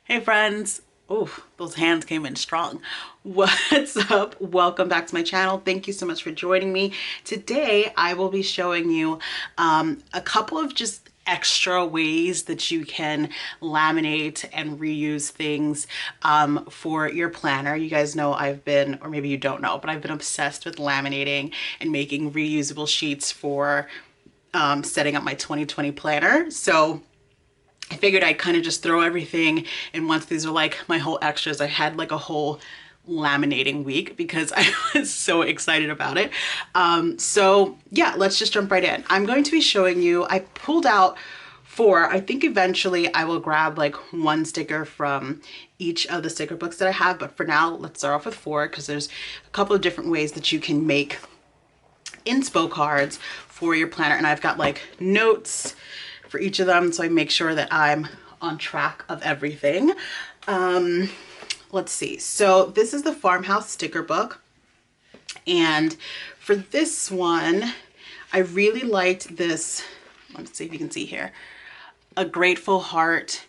Hey friends. Oh, those hands came in strong. What's up? Welcome back to my channel. Thank you so much for joining me. Today, I will be showing you a couple of just extra ways that you can laminate and reuse things for your planner. You guys know I've been, or maybe you don't know, but I've been obsessed with laminating and making reusable sheets for setting up my 2020 planner. So I figured I'd kind of just throw everything in once. These are like my whole extras. I had like a whole laminating week because I was so excited about it. So yeah, let's just jump right in. I'm going to be showing you, I pulled out four. I think eventually I will grab like one sticker from each of the sticker books that I have, but for now, let's start off with four because there's a couple of different ways that you can make inspo cards for your planner. And I've got like notes for each of them, so I make sure that I'm on track of everything. Let's see. So this is the Farmhouse sticker book. And for this one, I really liked this. Let's see if you can see here. A Grateful Heart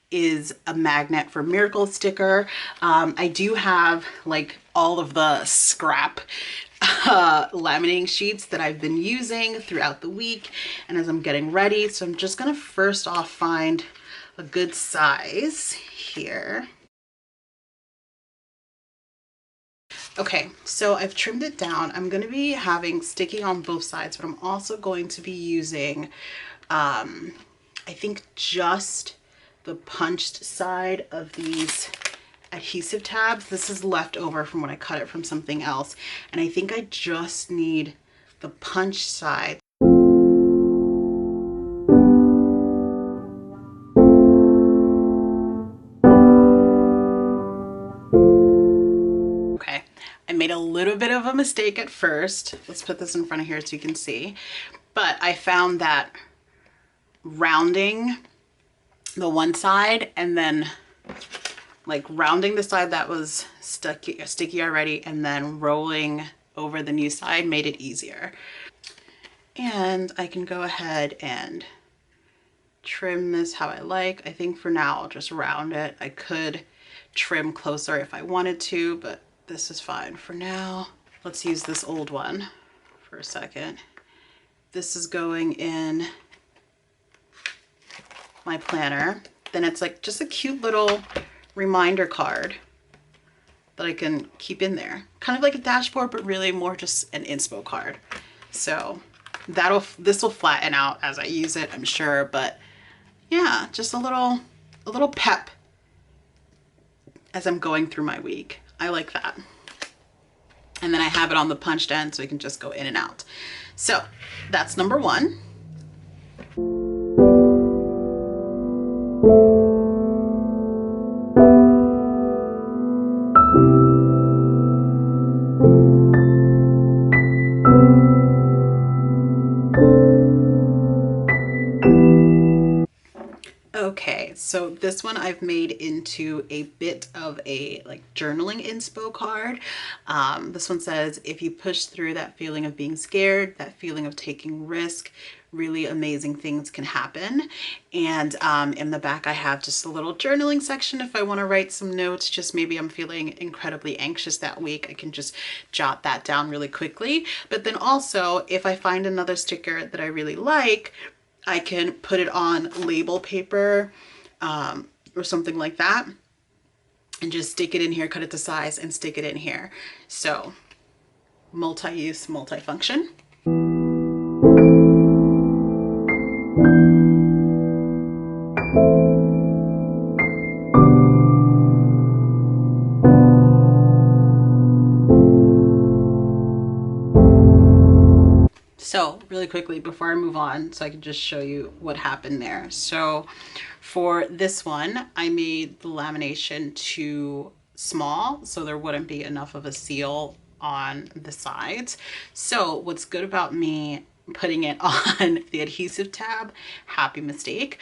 is a magnet for miracle sticker. I do have like all of the scrap laminating sheets that I've been using throughout the week and as I'm getting ready. So I'm just gonna first off find a good size here. Okay, so I've trimmed it down. I'm going to be having sticky on both sides, but I'm also going to be using, I think just the punched side of these adhesive tabs. This is left over from when I cut it from something else. And I think I just need the punch side. Okay, I made a little bit of a mistake at first. Let's put this in front of here so you can see. But I found that rounding the one side and then like rounding the side that was sticky already and then rolling over the new side made it easier. And I can go ahead and trim this how I like. I think for now I'll just round it. I could trim closer if I wanted to, but this is fine for now. Let's use this old one for a second. This is going in my planner. Then it's like just a cute little reminder card that I can keep in there. Kind of like a dashboard, but really more just an inspo card. So this will flatten out as I use it, I'm sure, but yeah, just a little pep as I'm going through my week. I like that. And then I have it on the punched end so it can just go in and out. So that's number one. Okay, so this one I've made into a bit of a like journaling inspo card. This one says, if you push through that feeling of being scared, that feeling of taking risk, really amazing things can happen. And in the back I have just a little journaling section if I want to write some notes. Just maybe I'm feeling incredibly anxious that week, I can just jot that down really quickly. But then also if I find another sticker that I really like, I can put it on label paper or something like that and just stick it in here, cut it to size and stick it in here. So multi-use, multifunction. So really quickly before I move on, so I can just show you what happened there. So for this one, I made the lamination too small, so there wouldn't be enough of a seal on the sides. So what's good about me putting it on the adhesive tab, happy mistake,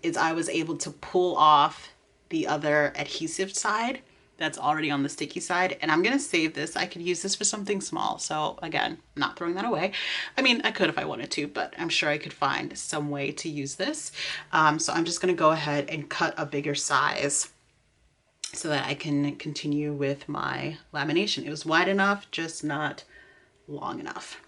is I was able to pull off the other adhesive side that's already on the sticky side, and I'm gonna save this. I could use this for something small, so again, not throwing that away. I mean, I could if I wanted to, but I'm sure I could find some way to use this. So I'm just gonna go ahead and cut a bigger size so that I can continue with my lamination. It was wide enough, just not long enough.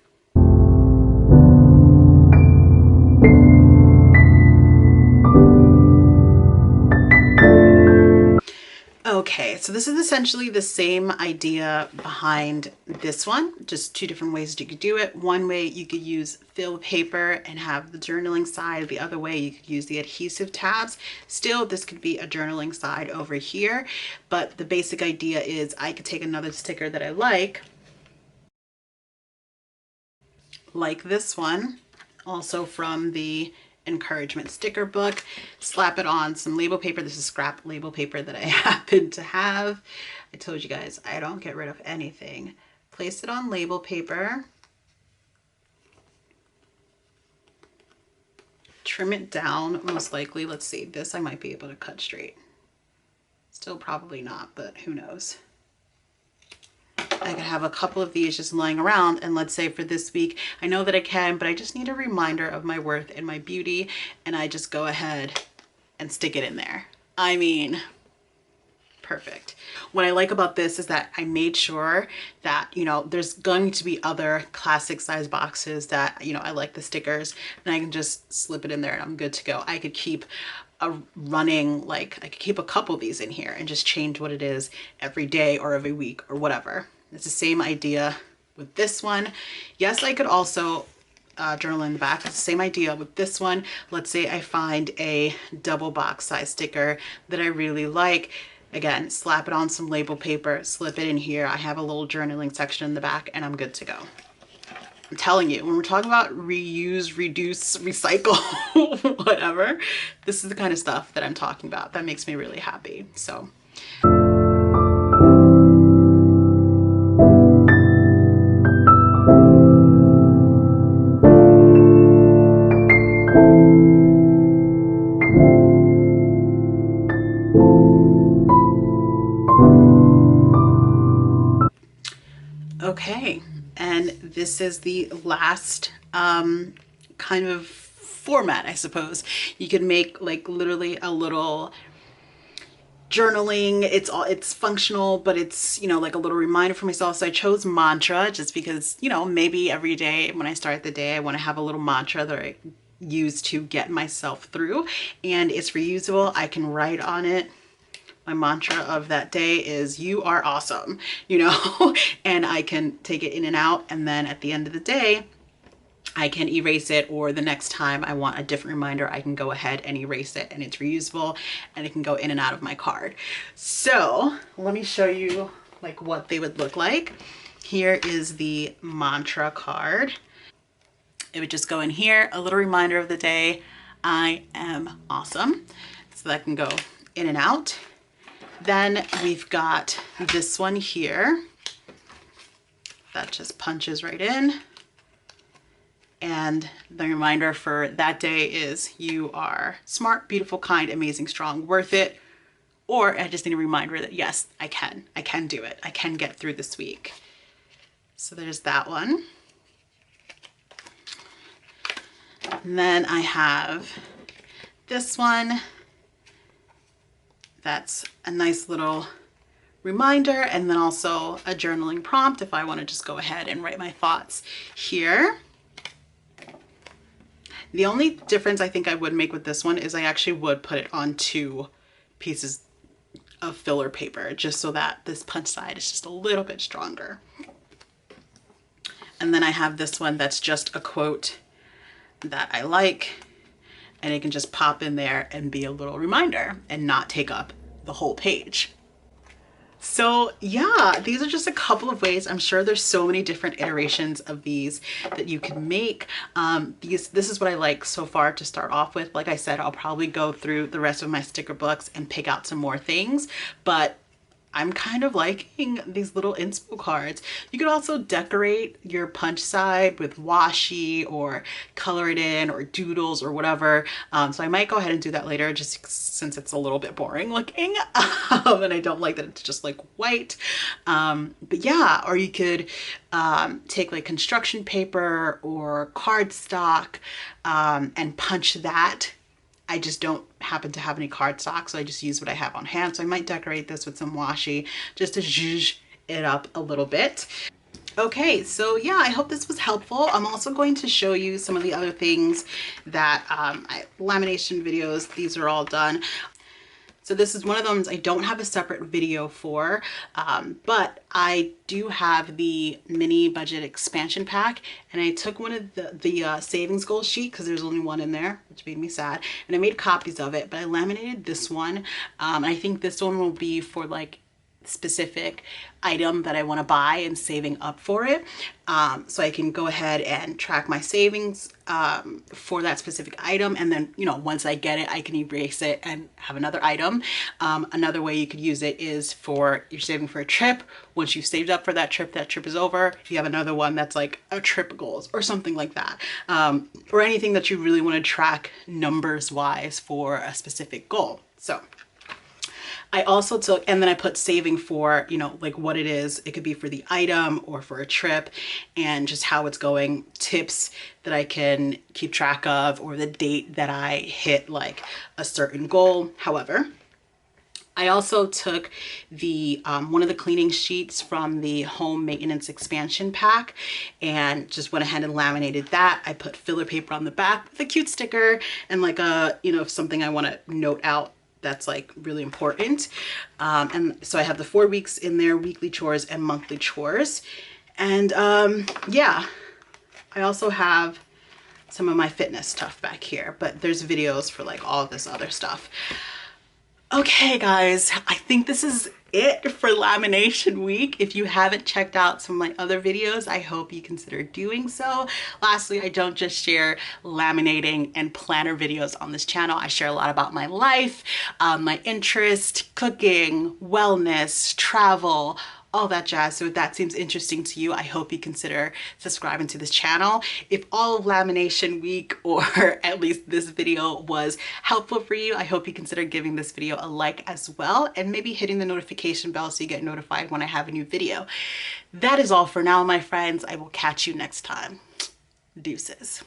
Okay, so this is essentially the same idea behind this one, just two different ways you could do it. One way you could use fill paper and have the journaling side. The other way you could use the adhesive tabs. Still, this could be a journaling side over here, but the basic idea is I could take another sticker that I like this one, also from the encouragement sticker book, slap it on some label paper. This is scrap label paper that I happen to have. I told you guys I don't get rid of anything. Place it on label paper, trim it down most likely. Let's see, this I might be able to cut straight. Still probably not, but who knows. I could have a couple of these just lying around, and let's say for this week, I know that I can, but I just need a reminder of my worth and my beauty, and I just go ahead and stick it in there. I mean, perfect. What I like about this is that I made sure that, you know, there's going to be other classic size boxes that, you know, I like the stickers, and I can just slip it in there and I'm good to go. I could keep a running, like I could keep a couple of these in here and just change what it is every day or every week or whatever. It's the same idea with this one. Yes, I could also journal in the back. It's the same idea with this one. Let's say I find a double box size sticker that I really like. Again, slap it on some label paper, slip it in here. I have a little journaling section in the back and I'm good to go. I'm telling you, when we're talking about reuse, reduce, recycle, whatever, this is the kind of stuff that I'm talking about. That makes me really happy. So. Okay, and this is the last kind of format, I suppose. You can make like literally a little journaling. It's functional, but it's, you know, like a little reminder for myself. So I chose mantra just because, you know, maybe every day when I start the day, I want to have a little mantra that I use to get myself through, and it's reusable. I can write on it. My mantra of that day is you are awesome, you know, and I can take it in and out, and then at the end of the day I can erase it, or the next time I want a different reminder I can go ahead and erase it, and it's reusable and it can go in and out of my card. So let me show you like what they would look like. Here is the mantra card. It would just go in here, a little reminder of the day, I am awesome, so that can go in and out. Then we've got this one here that just punches right in. And the reminder for that day is you are smart, beautiful, kind, amazing, strong, worth it. Or I just need a reminder that yes, I can do it. I can get through this week. So there's that one. And then I have this one. That's a nice little reminder, and then also a journaling prompt if I want to just go ahead and write my thoughts here. The only difference I think I would make with this one is I actually would put it on 2 pieces of filler paper, just so that this punch side is just a little bit stronger. And then I have this one that's just a quote that I like, and it can just pop in there and be a little reminder and not take up the whole page. So yeah, these are just a couple of ways. I'm sure there's so many different iterations of these that you can make. This is what I like so far to start off with. Like I said, I'll probably go through the rest of my sticker books and pick out some more things, but I'm kind of liking these little inspo cards. You could also decorate your punch side with washi or color it in or doodles or whatever. So I might go ahead and do that later just since it's a little bit boring looking and I don't like that it's just like white. But yeah, or you could take like construction paper or cardstock and punch that. I just don't happen to have any cardstock, so I just use what I have on hand. So I might decorate this with some washi just to zhuzh it up a little bit. Okay, so yeah, I hope this was helpful. I'm also going to show you some of the other things that lamination videos, these are all done. So this is one of them I don't have a separate video for, but I do have the mini budget expansion pack, and I took one of the savings goal sheet because there's only one in there, which made me sad, and I made copies of it, but I laminated this one. I think this one will be for like specific item that I want to buy and saving up for it, so I can go ahead and track my savings for that specific item, and then, you know, once I get it I can erase it and have another item. Another way you could use it is for you're saving for a trip. Once you've saved up for that trip is over, you have another one that's like a trip goals or something like that, or anything that you really want to track numbers wise for a specific goal. So I also took, and then I put saving for, you know, like what it is. It could be for the item or for a trip, and just how it's going, tips that I can keep track of, or the date that I hit like a certain goal. However, I also took the one of the cleaning sheets from the home maintenance expansion pack and just went ahead and laminated that. I put filler paper on the back with a cute sticker and like a, you know, something I want to note out that's like really important. And so I have the 4 weeks in there, weekly chores and monthly chores. And yeah, I also have some of my fitness stuff back here, but there's videos for like all of this other stuff. Okay guys, I think this is it for lamination week. If you haven't checked out some of my other videos, I hope you consider doing so. Lastly, I don't just share laminating and planner videos on this channel. I share a lot about my life, my interest, cooking, wellness, travel, all that jazz. So if that seems interesting to you, I hope you consider subscribing to this channel. If all of lamination week, or at least this video, was helpful for you, I hope you consider giving this video a like as well, and maybe hitting the notification bell so you get notified when I have a new video. That is all for now, my friends. I will catch you next time. Deuces.